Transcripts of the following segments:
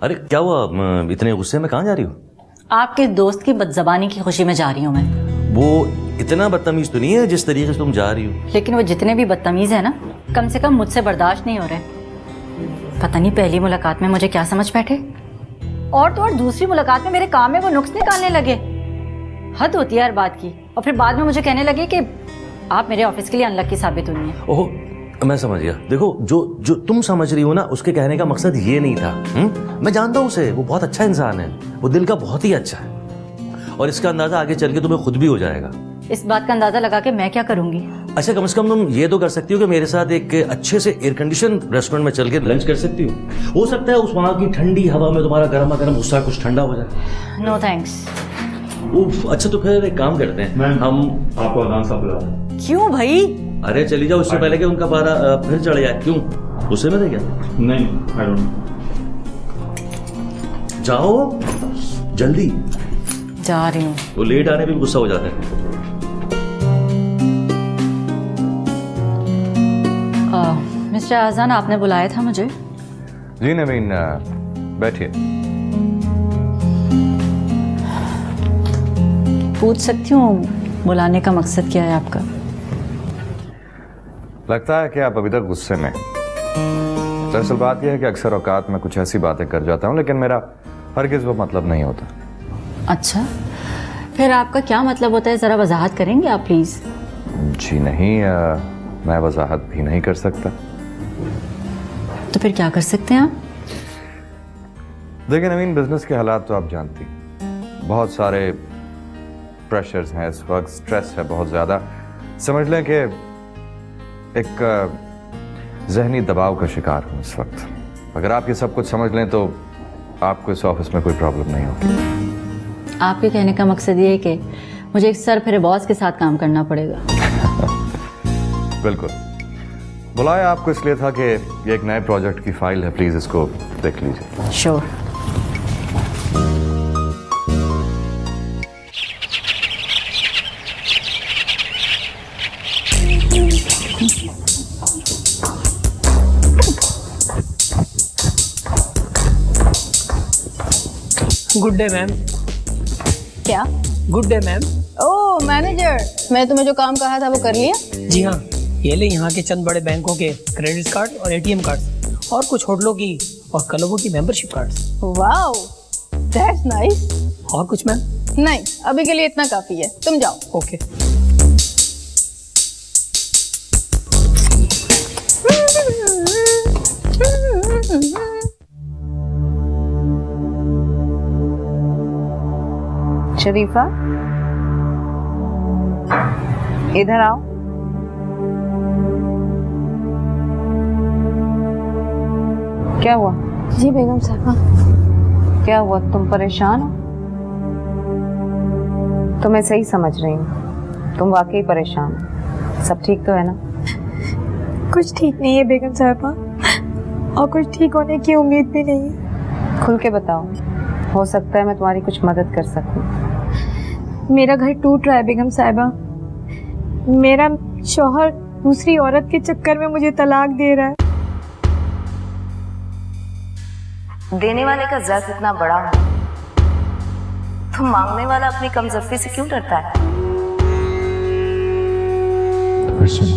अरे क्या हुआ, इतने गुस्से में कहाँ जा रही हो? आपके दोस्त की बदजबानी की खुशी में जा रही हूँ मैं। वो इतना बदतमीज तो नहीं है जिस तरीके से तुम जा रही हो। लेकिन वो जितने भी बदतमीज है ना, कम से कम मुझसे बर्दाश्त नहीं हो रहे। पता नहीं पहली मुलाकात में मुझे क्या समझ बैठे, और तो और दूसरी मुलाकात में मेरे काम में वो नुक्स निकालने लगे। हद होती है हर बात की। और फिर बाद में मुझे कहने लगे कि आप मेरे ऑफिस के लिए अनलकी साबित हुई हैं। ओह, मैं समझ गया। देखो, जो तुम समझ रही हो ना, उसके कहने का मकसद ये नहीं था। मैं जानता हूँ उसे, वो बहुत अच्छा इंसान है, वो दिल का बहुत ही अच्छा है, और इसका अंदाजा आगे चल के तुम्हें खुद भी हो जाएगा। इस बात का अंदाजा लगा के मैं क्या करूंगी? अच्छा, कम से कम तुम ये तो कर सकती हो कि मेरे साथ एक अच्छे से एयर कंडीशन रेस्टोरेंट में चल के लंच कर सकती हो सकता है उस वहाँ की ठंडी हवा में तुम्हारा गर्मा गर्म गुस्सा कुछ ठंडा हो जाए। No thanks. अच्छा, तो फिर एक काम करते हैं, हम आपको अजान सा बुला। क्यों भाई? अरे चली जाओ, उससे पहले कि उनका पारा फिर चढ़ जाए। क्यों, गुस्से में थे क्या? नहीं, आई डोंट। जाओ जल्दी, जा रही हूँ। वो लेट आने पे भी गुस्सा हो जाता है। मिस्टर आजान, आपने बुलाया था मुझे? जी नवीन, बैठिए। पूछ सकती हूँ बुलाने का मकसद क्या है आपका? लगता है कि आप अभी तक गुस्से में। दरअसल बात यह है कि अक्सर औकात में कुछ ऐसी बातें कर जाता हूँ, लेकिन मेरा हरगिज़ वो मतलब नहीं होता। अच्छा, फिर आपका क्या मतलब होता है, जरा वजाहत करेंगे आप प्लीज? जी नहीं, मैं वजाहत भी नहीं कर सकता। तो फिर क्या कर सकते हैं आप? देखिए नवीन, बिजनेस के हालात तो आप जानती, बहुत सारे प्रेशर्स हैं इस वक्त, स्ट्रेस है बहुत ज़्यादा। समझ लें कि एक जहनी दबाव का शिकार हूँ इस वक्त। अगर आप ये सब कुछ समझ लें तो आपको इस ऑफिस में कोई प्रॉब्लम नहीं होगी। आपके कहने का मकसद ये है कि मुझे एक सर फिर बॉस के साथ काम करना पड़ेगा? बिल्कुल। बुलाया आपको इसलिए था कि ये एक नए प्रोजेक्ट की फाइल है, प्लीज इसको देख लीजिए। श्योर। Good day ma'am. क्या? Good day ma'am. Oh manager, मैं तुम्हें जो काम कहा था वो कर लिया? जी हाँ, ये ले यहाँ के चंद बड़े बैंकों के क्रेडिट कार्ड और एटीएम कार्ड, और कुछ होटलों की और क्लबों की membership cards. Wow, that's nice. और कुछ मैम? नहीं, अभी के लिए इतना काफी है, तुम जाओ। ओके। शरीफा, इधर आओ। क्या हुआ? जी बेगम साहबा। क्या हुआ, तुम परेशान हो? तो मैं सही समझ रही हूँ, तुम वाकई परेशान हो। सब ठीक तो है ना? कुछ ठीक नहीं है बेगम साहबा, और कुछ ठीक होने की उम्मीद भी नहीं है। खुल के बताओ, हो सकता है मैं तुम्हारी कुछ मदद कर सकूं। मेरा घर टूट रहा है बेगम साहिबा। मेरा शौहर दूसरी औरत के चक्कर में मुझे तलाक दे रहा है। देने वाले का ज़र्फ इतना बड़ा हो तो मांगने वाला अपनी कमजोरी से क्यों डरता है? Person,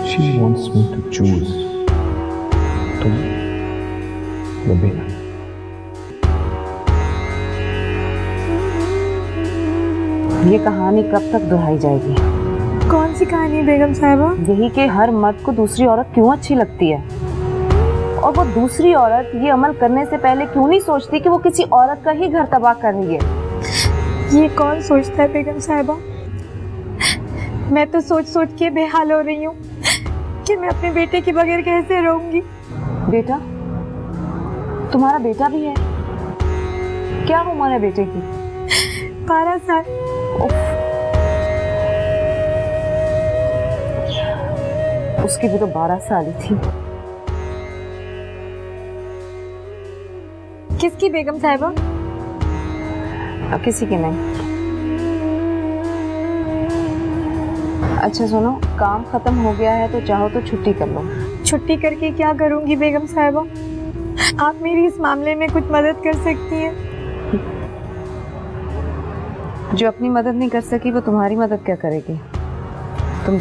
she wants me to choose. तुम या बेना। ये कहानी कब तक दोहराई जाएगी? कौन सी कहानी बेगम साहिबा? यही कि हर मर्द को दूसरी औरत क्यों अच्छी लगती है, और वो दूसरी औरत ये अमल करने से पहले क्यों नहीं सोचती कि वो किसी औरत का ही घर तबाह कर रही है। ये कौन सोचता है बेगम साहिबा? मैं तो सोच सोच के बेहाल हो रही हूँ कि मैं अपने बेटे के बगैर कैसे रहूंगी। बेटा? तुम्हारा बेटा भी है? क्या उम्र है बेटे की? 12 साल। उसकी भी तो 12 साल ही थी। किसकी बेगम साहिबा? किसी की नहीं। अच्छा सुनो, काम खत्म हो गया है तो चाहो तो छुट्टी कर लो। छुट्टी करके क्या करूंगी बेगम साहिबा? आप मेरी इस मामले में कुछ मदद कर सकती हैं? जो अपनी मदद नहीं कर सकी वो तुम्हारी मदद क्या करेगी? तुम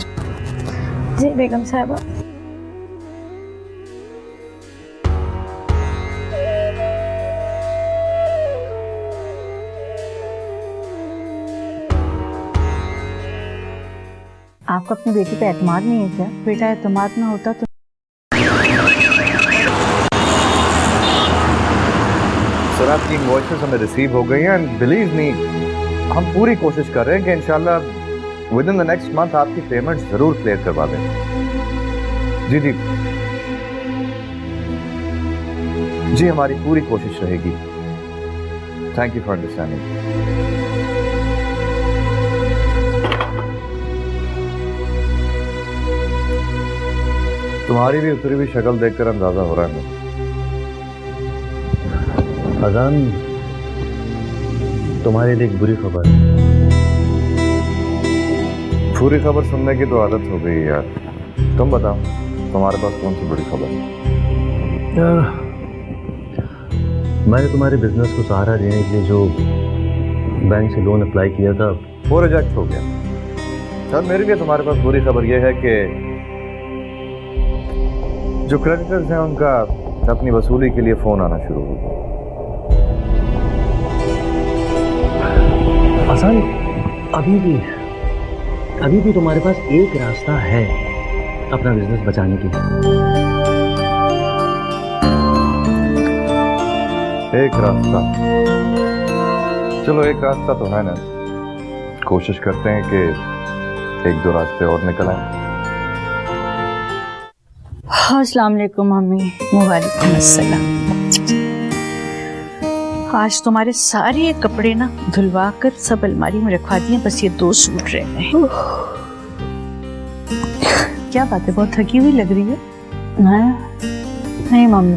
जी बेगम साहिबा। आपको अपनी बेटी पे एतमाद नहीं है क्या? बेटा एतमाद ना होता तो सर आपकी इनवॉइसेस हमें रिसीव हो गई हैं एंड बिलीव मी हम पूरी कोशिश कर रहे हैं कि इंशाल्लाह with in the next month आपकी पेमेंट जरूर क्लियर करवा दें। जी जी जी हमारी पूरी कोशिश रहेगी। Thank you for understanding. तुम्हारी भी उतरी हुई शक्ल देखकर अंदाजा हो रहा है मुझे। अजान, तुम्हारे लिए एक बुरी खबर। पूरी खबर सुनने की तो आदत हो गई यार। तुम बताओ तुम्हारे पास कौन सी बड़ी खबर है? यार मैंने तुम्हारे बिजनेस को सहारा देने के लिए जो बैंक से लोन अप्लाई किया था वो रिजेक्ट हो गया। सर मेरे लिए तुम्हारे पास बुरी खबर यह है कि जो क्रेडिटर्स हैं उनका अपनी वसूली के लिए फोन आना शुरू हो गया। आसान, अभी भी तुम्हारे पास एक रास्ता है अपना बिजनेस बचाने के लिए। एक रास्ता? चलो एक रास्ता तो है ना, कोशिश करते हैं कि एक दो रास्ते और निकल आए। अस्सलाम वालेकुम मम्मी। वालेकुम अस्सलाम। आज तुम्हारे सारे कपड़े ना धुलवा कर सब अलमारी में रखवा दिए, बस ये 2 सूट रह गए। क्या बात है, बहुत थकी हुई लग रही है। नहीं मम्मी,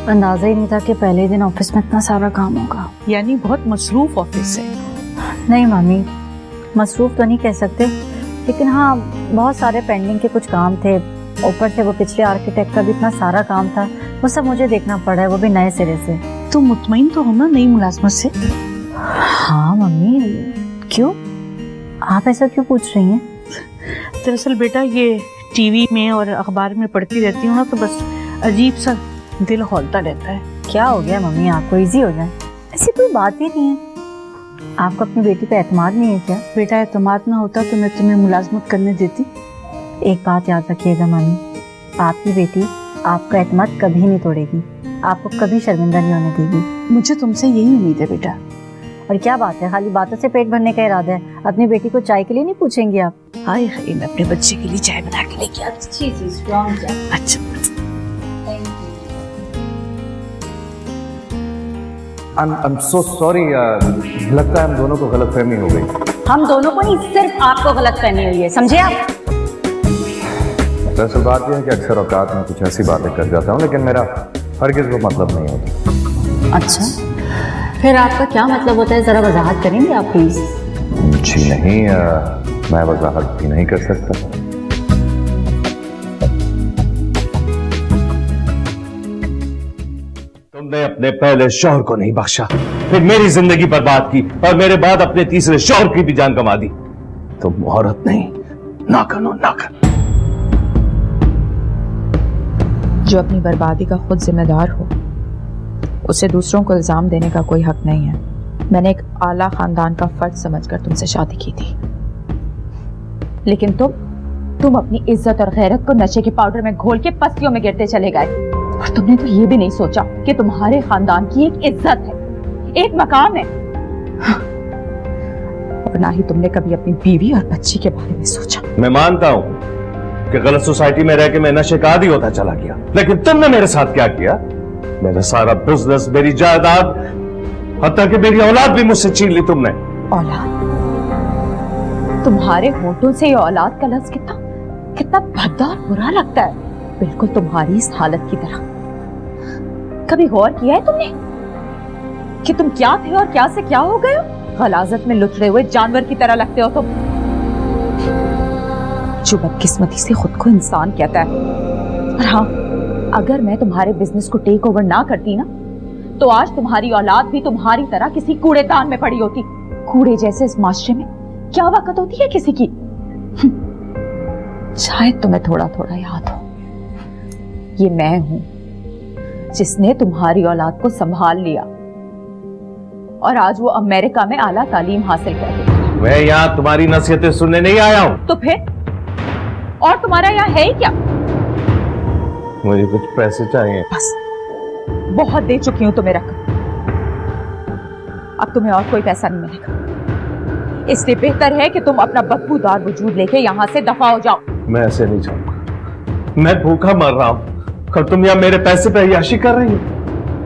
अंदाजा ही नहीं था कि पहले दिन ऑफिस में इतना सारा काम होगा। यानी बहुत मसरूफ ऑफिस है। नहीं मम्मी, मसरूफ तो नहीं कह सकते, लेकिन हाँ बहुत सारे पेंडिंग के कुछ काम थे। ऊपर से वो पिछले आर्किटेक्ट का भी इतना सारा काम था, वो सब मुझे देखना पड़ा है, वो भी नए सिरे से। तुम मुतमईन तो हो ना नई मुलाजमत से? हाँ मम्मी। क्यों, आप ऐसा क्यों पूछ रही हैं? दरअसल बेटा ये टीवी में और अखबार में पढ़ती रहती हूँ ना, तो बस अजीब सा दिल हौलता रहता है। क्या हो गया मम्मी, आपको इजी हो जाए? ऐसी कोई बात ही नहीं है। आपको अपनी बेटी पे एतमाद नहीं है क्या? बेटा एतमाद ना होता तो मैं तुम्हें मुलाजमत करने देती। एक बात याद रखिएगा मामी, आपकी बेटी आपका एतमाद कभी नहीं तोड़ेगी, आपको कभी शर्मिंदा नहीं होने देगी। मुझे तुमसे यही उम्मीद है बेटा। और क्या बात है, खाली बातों से पेट भरने का इरादा है? अपनी बेटी को चाय के लिए नहीं पूछेंगी आप? हाय हाय, मैं अपने बच्चे के लिए चाय बना के लेके आती हूँ। अच्छा I'm so sorry, लगता है हम दोनों को गलतफहमी हो गई। हम दोनों को नहीं, सिर्फ आपको गलतफहमी हुई है, समझे आप? दरअसल बात यह है कि अक्सर औकात में कुछ ऐसी बातें कर जाता हूँ, लेकिन मेरा हरगिज़ वो मतलब नहीं होता। अच्छा, फिर आपका क्या मतलब होता है, जरा वजाहत करेंगे आप प्लीज? जी नहीं, मैं वजाहत भी नहीं कर सकता। तुमने अपने पहले शौहर को नहीं बख्शा, फिर मेरी जिंदगी बर्बाद की और मेरे बाद अपने तीसरे शौहर की भी जान गंवा दी। तुम औरत नहीं, नाकनो नाकन। जो अपनी बर्बादी का खुद जिम्मेदार हो उसे दूसरों को इल्जाम देने का कोई हक नहीं है। मैंने एक आला खानदान का फर्ज समझकर तुमसे शादी की थी, लेकिन तुम अपनी इज्जत और गैरत को नशे के पाउडर में घोल के पस्तियों में गिरते चले गए। और तुमने तो ये भी नहीं सोचा कि तुम्हारे खानदान की एक इज्जत है, एक मकाम है। और ना ही तुमने कभी अपनी बीवी और बच्ची के बारे में सोचा। मैं मानता हूं कि गलत सोसाइटी में रह के मैं नशे का आदी होता चला गया, लेकिन तुमने मेरे साथ क्या किया? मेरा सारा बिजनेस, मेरी जायदाद, हत्ता कि मेरी औलाद भी मुझसे छीन ली तुमने। औलाद? तुम्हारे होठों से ये औलाद का लफ्ज कितना भद्दा और बुरा लगता है, बिल्कुल तुम्हारी इस हालत की तरह। कभी गौर किया है तुमने कि तुम क्या थे और क्या से क्या हो गए हो? गलाजत में लुचड़े हुए जानवर की तरह लगते हो तुम, जो बदकिस्मती से खुद को इंसान कहता है। और हाँ, अगर मैं तुम्हारे बिजनेस को टेक ओवर ना करती ना, तो आज तुम्हारी औलाद भी तुम्हारी तरह किसी कूड़ेदान में पड़ी होती। कूड़े जैसे इस माशरे में क्या वक़्त होती है किसी की? शायद तुम्हें थोड़ा थोड़ा याद हो, ये मैं हूं जिसने तुम्हारी औलाद को संभाल लिया और आज वो अमेरिका में आला तालीम हासिल कर रही। मैं यहाँ तुम्हारी नसीहतें सुनने नहीं आया हूँ। तो फिर और तुम्हारा यहाँ है ही क्या? मुझे कुछ पैसे चाहिए। बस बहुत दे चुकी हूं तुम्हें रकम, अब तुम्हें और कोई पैसा नहीं मिलेगा। इसलिए बेहतर है कि तुम अपना बदबूदार वजूद लेके यहाँ से दफा हो जाओ। मैं ऐसे नहीं चाहूंगा, मैं भूखा मर रहा हूँ और तुम यहाँ मेरे पैसे पे अय्याशी कर रही हो।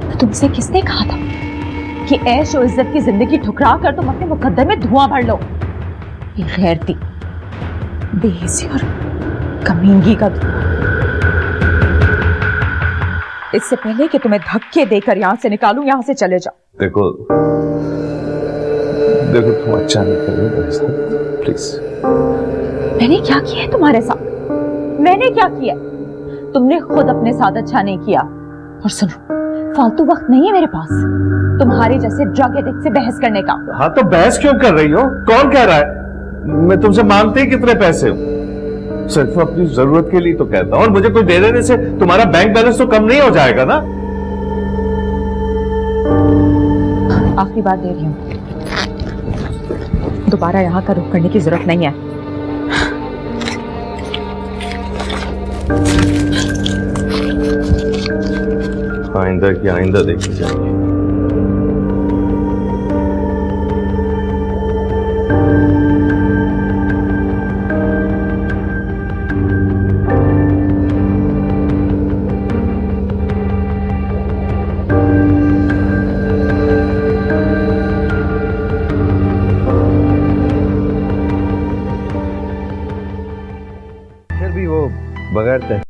तो तुमसे किसने कहा था कि ऐश और इज्जत की जिंदगी ठुकरा कर तुम अपने मुकद्दर में धुआं भर लो? ये गैरती, बेहिसी और कमीनगी का धुआं। इससे पहले कि तुम्हें धक्के देकर यहां से निकालूं, यहां से चले जाओ। देखो तुम अच्छा नहीं कर रही मेरे साथ, प्लीज। मैंने क्या किया है तुम्हारे साथ? मैंने क्या किया? तुमने खुद अपने साथ अच्छा नहीं किया। और सुनो, फालतू वक्त नहीं है मेरे पास तुम्हारे जैसे ड्रग एडिक्ट से बहस करने का। हाँ तो बहस क्यों कर रही हो? कौन कह रहा है? मैं तुमसे मांगते ही कितने पैसे हो? सिर्फ अपनी जरूरत के लिए तो कहता हूं, और मुझे कोई दे देने से तुम्हारा बैंक बैलेंस तो कम नहीं हो जाएगा ना? आखिरी बार दे रही हूं, दोबारा यहां का रुख करने की जरूरत नहीं है। आइंदा की आइंदा देखी जाएगी। फिर भी वो बगैर